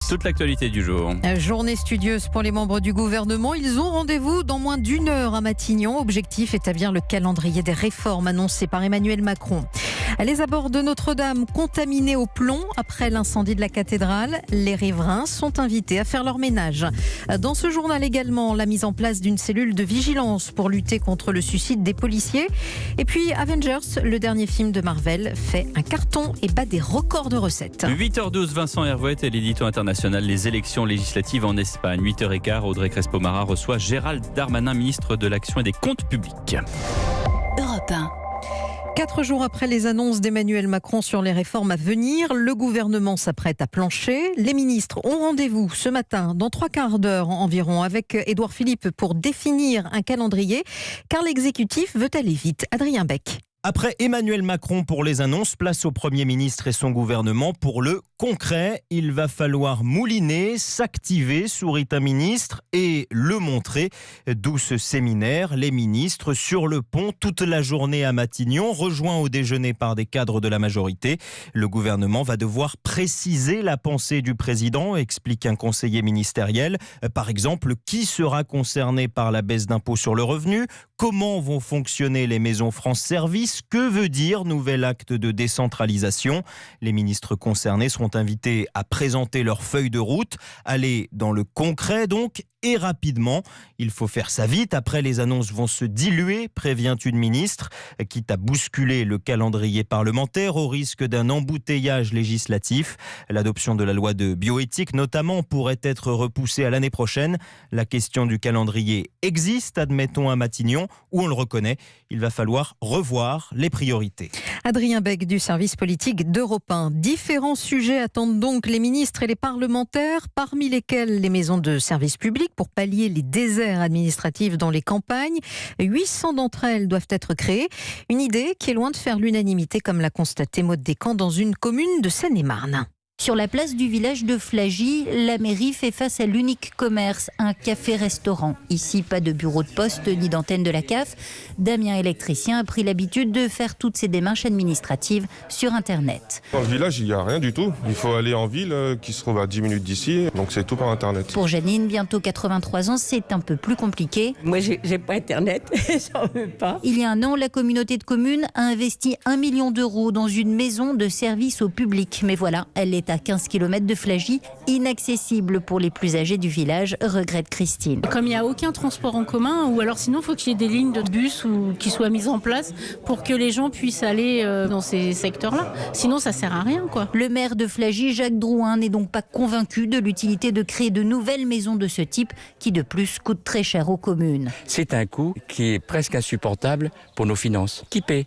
Toute l'actualité du jour. Journée studieuse pour les membres du gouvernement. Ils ont rendez-vous dans moins d'1 heure à Matignon. Objectif, établir le calendrier des réformes annoncées par Emmanuel Macron. Les abords de Notre-Dame contaminés au plomb après l'incendie de la cathédrale. Les riverains sont invités à faire leur ménage. Dans ce journal également, la mise en place d'une cellule de vigilance pour lutter contre le suicide des policiers. Et puis Avengers, le dernier film de Marvel, fait un carton et bat des records de recettes. 8h12, Vincent Hervouet et l'édito international, les élections législatives en Espagne. 8h15, Audrey Crespo-Mara reçoit Gérald Darmanin, ministre de l'Action et des Comptes publics. Europe 1. 4 jours après les annonces d'Emmanuel Macron sur les réformes à venir, le gouvernement s'apprête à plancher. Les ministres ont rendez-vous ce matin, dans 3 quarts d'heure environ, avec Édouard Philippe pour définir un calendrier, car l'exécutif veut aller vite. Adrien Beck. Après Emmanuel Macron pour les annonces, place au Premier ministre et son gouvernement pour le concret. Il va falloir mouliner, s'activer, sourit un ministre, et le montrer. D'où ce séminaire, les ministres sur le pont toute la journée à Matignon, rejoints au déjeuner par des cadres de la majorité. Le gouvernement va devoir préciser la pensée du président, explique un conseiller ministériel. Par exemple, qui sera concerné par la baisse d'impôt sur le revenu ? Comment vont fonctionner les maisons France Service ? Que veut dire nouvel acte de décentralisation ? Les ministres concernés seront invités à présenter leur feuille de route, aller dans le concret donc, et rapidement. Il faut faire ça vite, après les annonces vont se diluer, prévient une ministre, quitte à bousculer le calendrier parlementaire au risque d'un embouteillage législatif. L'adoption de la loi de bioéthique notamment pourrait être repoussée à l'année prochaine. La question du calendrier existe, admettons à Matignon, où on le reconnaît. Il va falloir revoir les priorités. Adrien Beck du service politique d'Europe 1. Différents sujets attendent donc les ministres et les parlementaires, parmi lesquels les maisons de service public pour pallier les déserts administratifs dans les campagnes. 800 d'entre elles doivent être créées. Une idée qui est loin de faire l'unanimité, comme l'a constaté Maud Descamps dans une commune de Seine-et-Marne. Sur la place du village de Flagy, la mairie fait face à l'unique commerce, un café-restaurant. Ici, pas de bureau de poste ni d'antenne de la CAF. Damien, électricien, a pris l'habitude de faire toutes ses démarches administratives sur Internet. Dans le village, il n'y a rien du tout. Il faut aller en ville, qui se trouve à 10 minutes d'ici, donc c'est tout par Internet. Pour Janine, bientôt 83 ans, c'est un peu plus compliqué. Moi, j'ai pas Internet, j'en veux pas. Il y a un an, la communauté de communes a investi 1 million d'euros dans une maison de service au public. Mais voilà, elle est à 15 km de Flagy, inaccessible pour les plus âgés du village, regrette Christine. Comme il n'y a aucun transport en commun, ou alors sinon il faut qu'il y ait des lignes de bus qui soient mises en place pour que les gens puissent aller dans ces secteurs-là. Sinon ça sert à rien, quoi. Le maire de Flagy, Jacques Drouin, n'est donc pas convaincu de l'utilité de créer de nouvelles maisons de ce type qui de plus coûtent très cher aux communes. C'est un coût qui est presque insupportable pour nos finances. Qui paie ?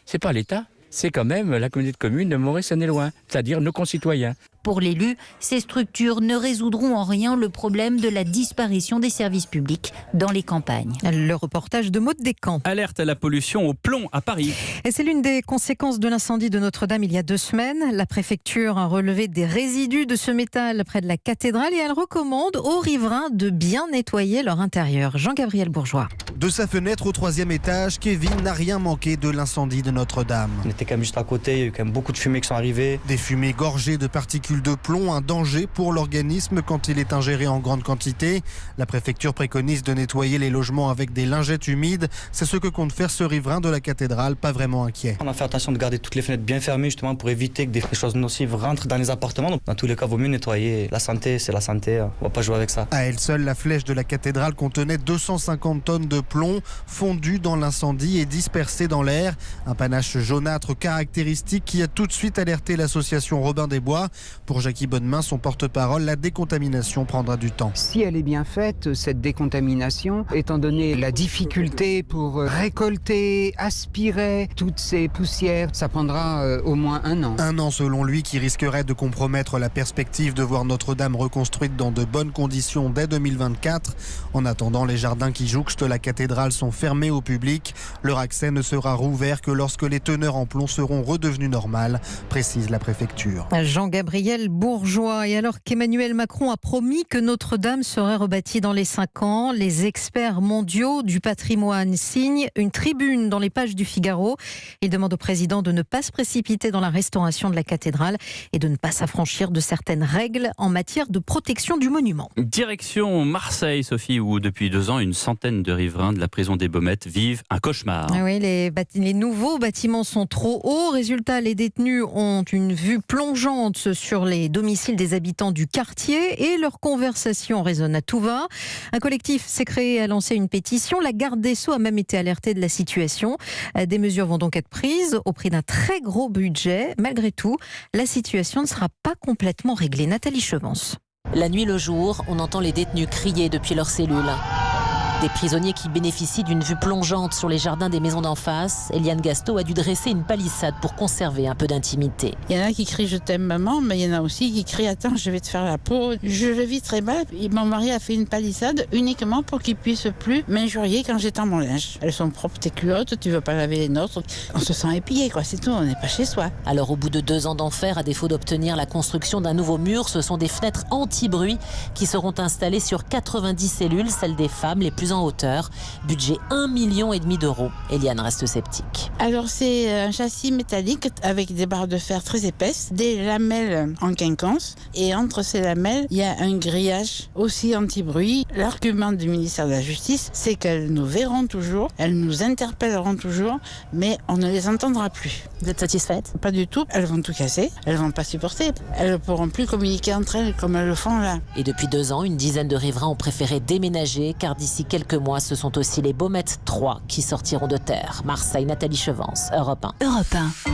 C'est pas l'État. C'est quand même la communauté de communes de Moret-Seine-et-Loing, c'est-à-dire nos concitoyens. Pour l'élu, ces structures ne résoudront en rien le problème de la disparition des services publics dans les campagnes. Le reportage de Maud Descamps. Alerte à la pollution au plomb à Paris. Et c'est l'une des conséquences de l'incendie de Notre-Dame il y a 2 semaines. La préfecture a relevé des résidus de ce métal près de la cathédrale et elle recommande aux riverains de bien nettoyer leur intérieur. Jean-Gabriel Bourgeois. De sa fenêtre au 3e étage, Kevin n'a rien manqué de l'incendie de Notre-Dame. On était quand même juste à côté, il y a eu quand même beaucoup de fumées qui sont arrivées. Des fumées gorgées de particules de plomb, un danger pour l'organisme quand il est ingéré en grande quantité. La préfecture préconise de nettoyer les logements avec des lingettes humides. C'est ce que compte faire ce riverain de la cathédrale, pas vraiment inquiet. On a fait attention de garder toutes les fenêtres bien fermées justement pour éviter que des choses nocives rentrent dans les appartements. Donc, dans tous les cas, il vaut mieux nettoyer. La santé, c'est la santé, on va pas jouer avec ça. À elle seule, la flèche de la cathédrale contenait 250 tonnes de plomb fondu dans l'incendie et dispersé dans l'air. Un panache jaunâtre caractéristique qui a tout de suite alerté l'association Robin des Bois. Pour Jackie Bonnemain, son porte-parole, la décontamination prendra du temps. Si elle est bien faite, cette décontamination, étant donné la difficulté pour récolter, aspirer toutes ces poussières, ça prendra au moins 1 an. 1 an selon lui, qui risquerait de compromettre la perspective de voir Notre-Dame reconstruite dans de bonnes conditions dès 2024. En attendant, les jardins qui jouxtent la cathédrale sont fermés au public. Leur accès ne sera rouvert que lorsque les teneurs en plomb seront redevenues normales, précise la préfecture. Jean-Gabriel Gabriel Bourgeois. Et alors qu'Emmanuel Macron a promis que Notre-Dame serait rebâtie dans les 5 ans, les experts mondiaux du patrimoine signent une tribune dans les pages du Figaro. Ils demandent au président de ne pas se précipiter dans la restauration de la cathédrale et de ne pas s'affranchir de certaines règles en matière de protection du monument. Direction Marseille, Sophie, où depuis 2 ans, une centaine de riverains de la prison des Baumettes vivent un cauchemar. Oui, les nouveaux bâtiments sont trop hauts. Résultat, les détenus ont une vue plongeante sur les domiciles des habitants du quartier et leur conversation résonne à tout va. Un collectif s'est créé et a lancé une pétition. La garde des Sceaux a même été alertée de la situation. Des mesures vont donc être prises au prix d'un très gros budget. Malgré tout, la situation ne sera pas complètement réglée. Nathalie Chevance. La nuit, le jour, on entend les détenus crier depuis leurs cellules. Des prisonniers qui bénéficient d'une vue plongeante sur les jardins des maisons d'en face. Eliane Gasto a dû dresser une palissade pour conserver un peu d'intimité. Il y en a qui crient « je t'aime maman », mais il y en a aussi qui crient « attends, je vais te faire la peau ». Je le vis très mal. Mon mari a fait une palissade uniquement pour qu'il puisse plus m'injurier quand j'étends mon linge. Elles sont propres, tes culottes, tu veux pas laver les nôtres. On se sent épillé, quoi, c'est tout, on n'est pas chez soi. Alors au bout de 2 ans d'enfer, à défaut d'obtenir la construction d'un nouveau mur, ce sont des fenêtres anti-bruit qui seront installées sur 90 cellules, celles des femmes les plus en hauteur. Budget 1,5 million d'euros. Eliane reste sceptique. Alors c'est un châssis métallique avec des barres de fer très épaisses, des lamelles en quinconce et entre ces lamelles, il y a un grillage aussi anti-bruit. L'argument du ministère de la Justice, c'est qu'elles nous verront toujours, elles nous interpelleront toujours, mais on ne les entendra plus. Vous êtes satisfaite ? Pas du tout. Elles vont tout casser, elles vont pas supporter. Elles ne pourront plus communiquer entre elles comme elles le font là. Et depuis 2 ans, une dizaine de riverains ont préféré déménager car d'ici quelques mois, ce sont aussi les Baumettes 3 qui sortiront de terre. Marseille, Nathalie Chevance, Europe 1. Europe 1.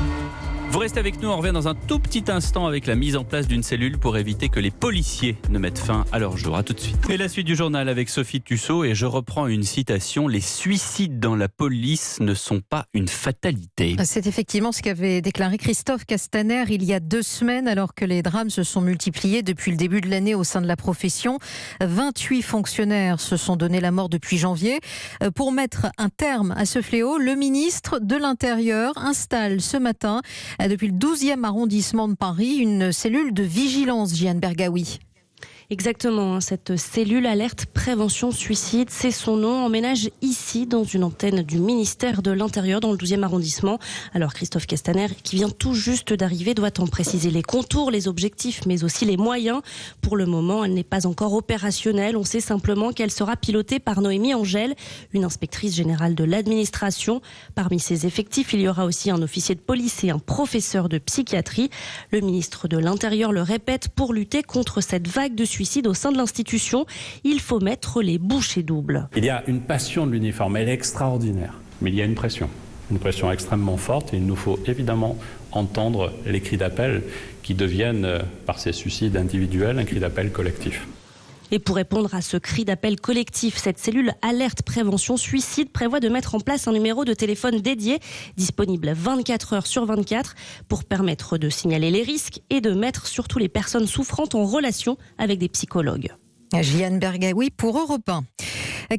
Vous restez avec nous, on revient dans un tout petit instant avec la mise en place d'une cellule pour éviter que les policiers ne mettent fin à leur jour. À tout de suite. Et la suite du journal avec Sophie Tussaud et je reprends une citation. Les suicides dans la police ne sont pas une fatalité. C'est effectivement ce qu'avait déclaré Christophe Castaner il y a 2 semaines alors que les drames se sont multipliés depuis le début de l'année au sein de la profession. 28 fonctionnaires se sont donné la mort depuis janvier. Pour mettre un terme à ce fléau, le ministre de l'Intérieur installe ce matin depuis le 12e arrondissement de Paris, une cellule de vigilance, Jeanne Bergaoui. Exactement, cette cellule alerte prévention suicide, c'est son nom, emménage ici dans une antenne du ministère de l'Intérieur dans le 12e arrondissement. Alors Christophe Castaner, qui vient tout juste d'arriver, doit en préciser les contours, les objectifs, mais aussi les moyens. Pour le moment, elle n'est pas encore opérationnelle. On sait simplement qu'elle sera pilotée par Noémie Angèle, une inspectrice générale de l'administration. Parmi ses effectifs, il y aura aussi un officier de police et un professeur de psychiatrie. Le ministre de l'Intérieur le répète, pour lutter contre cette vague de suicide au sein de l'institution, il faut mettre les bouchées doubles. Il y a une passion de l'uniforme, elle est extraordinaire, mais il y a une pression extrêmement forte et il nous faut évidemment entendre les cris d'appel qui deviennent, par ces suicides individuels, un cri d'appel collectif. Et pour répondre à ce cri d'appel collectif, cette cellule alerte prévention suicide prévoit de mettre en place un numéro de téléphone dédié, disponible 24 heures sur 24, pour permettre de signaler les risques et de mettre surtout les personnes souffrantes en relation avec des psychologues. Jeanne Bergaoui pour Europe 1.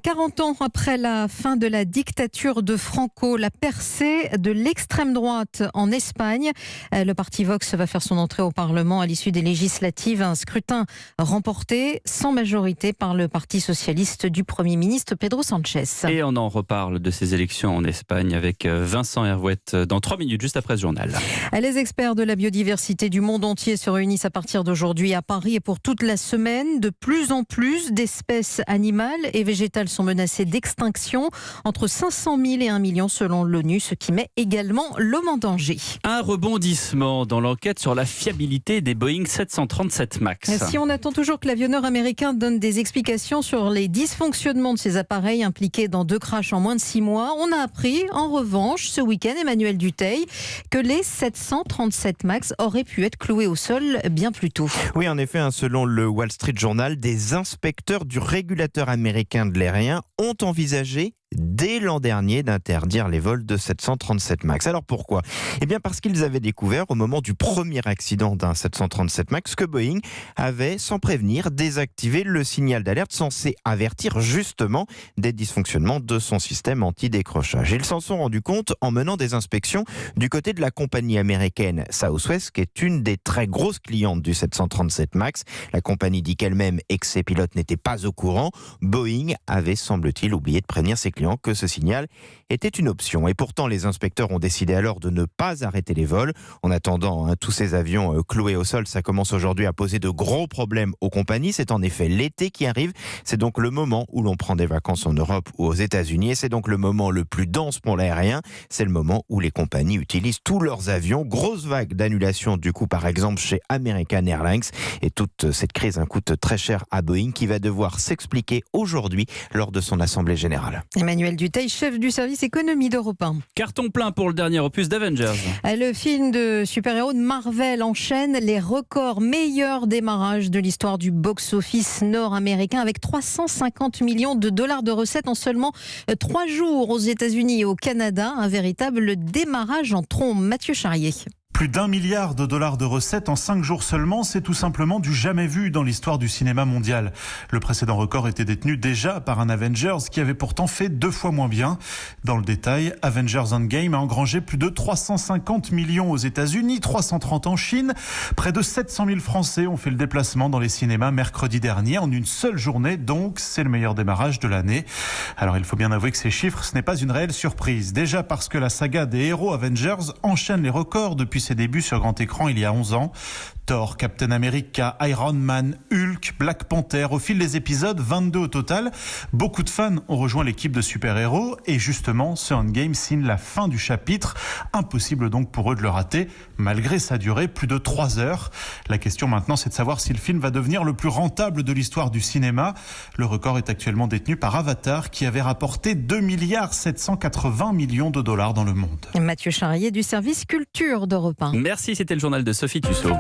40 ans après la fin de la dictature de Franco, la percée de l'extrême droite en Espagne. Le parti Vox va faire son entrée au Parlement à l'issue des législatives. Un scrutin remporté sans majorité par le Parti socialiste du Premier ministre Pedro Sánchez. Et on en reparle de ces élections en Espagne avec Vincent Hervouette dans 3 minutes, juste après ce journal. Les experts de la biodiversité du monde entier se réunissent à partir d'aujourd'hui à Paris et pour toute la semaine. De plus en plus d'espèces animales et végétales sont menacées d'extinction, entre 500 000 et 1 million selon l'ONU, ce qui met également l'homme en danger. Un rebondissement dans l'enquête sur la fiabilité des Boeing 737 MAX. Si on attend toujours que l'avionneur américain donne des explications sur les dysfonctionnements de ses appareils impliqués dans 2 crashs en moins de 6 mois, on a appris en revanche ce week-end, Emmanuel Dutheil, que les 737 MAX auraient pu être cloués au sol bien plus tôt. Oui, en effet, selon le Wall Street Journal, des inspecteurs du régulateur américain de l'aérien ont envisagé dès l'an dernier d'interdire les vols de 737 MAX. Alors pourquoi ? Eh bien parce qu'ils avaient découvert au moment du premier accident d'un 737 MAX que Boeing avait, sans prévenir, désactivé le signal d'alerte censé avertir justement des dysfonctionnements de son système anti-décrochage. Ils s'en sont rendus compte en menant des inspections du côté de la compagnie américaine Southwest, qui est une des très grosses clientes du 737 MAX. La compagnie dit qu'elle-même et que ses pilotes n'étaient pas au courant. Boeing avait, semble-t-il, oublié de prévenir ses clients que ce signal était une option. Et pourtant, les inspecteurs ont décidé alors de ne pas arrêter les vols. En attendant, tous ces avions cloués au sol, ça commence aujourd'hui à poser de gros problèmes aux compagnies. C'est en effet l'été qui arrive. C'est donc le moment où l'on prend des vacances en Europe ou aux États-Unis. Et c'est donc le moment le plus dense pour l'aérien. C'est le moment où les compagnies utilisent tous leurs avions. Grosse vague d'annulation du coup, par exemple, chez American Airlines. Et toute cette crise coûte très cher à Boeing, qui va devoir s'expliquer aujourd'hui lors de son assemblée générale. Emmanuel Dutheil, chef du service économie d'Europe 1. Carton plein pour le dernier opus d'Avengers. Le film de super-héros de Marvel enchaîne les records, meilleur démarrage de l'histoire du box-office nord-américain avec 350 millions de dollars de recettes en seulement 3 jours aux États-Unis et au Canada. Un véritable démarrage en trombe. Mathieu Charrier. Plus d'1 milliard de dollars de recettes en 5 jours seulement, c'est tout simplement du jamais vu dans l'histoire du cinéma mondial. Le précédent record était détenu déjà par un Avengers qui avait pourtant fait 2 fois moins bien. Dans le détail, Avengers Endgame a engrangé plus de 350 millions aux États-Unis, 330 en Chine. Près de 700 000 Français ont fait le déplacement dans les cinémas mercredi dernier en une seule journée, donc c'est le meilleur démarrage de l'année. Alors il faut bien avouer que ces chiffres, ce n'est pas une réelle surprise. Déjà parce que la saga des héros Avengers enchaîne les records depuis ses débuts sur grand écran il y a 11 ans. Thor, Captain America, Iron Man, Hulk, Black Panther, au fil des épisodes, 22 au total. Beaucoup de fans ont rejoint l'équipe de super-héros et justement, ce Endgame signe la fin du chapitre. Impossible donc pour eux de le rater, malgré sa durée, plus de 3 heures. La question maintenant, c'est de savoir si le film va devenir le plus rentable de l'histoire du cinéma. Le record est actuellement détenu par Avatar, qui avait rapporté 2,780 milliards de dollars dans le monde. Mathieu Charrier du service culture d'Europe 1. Merci, c'était le journal de Sophie Tussaud.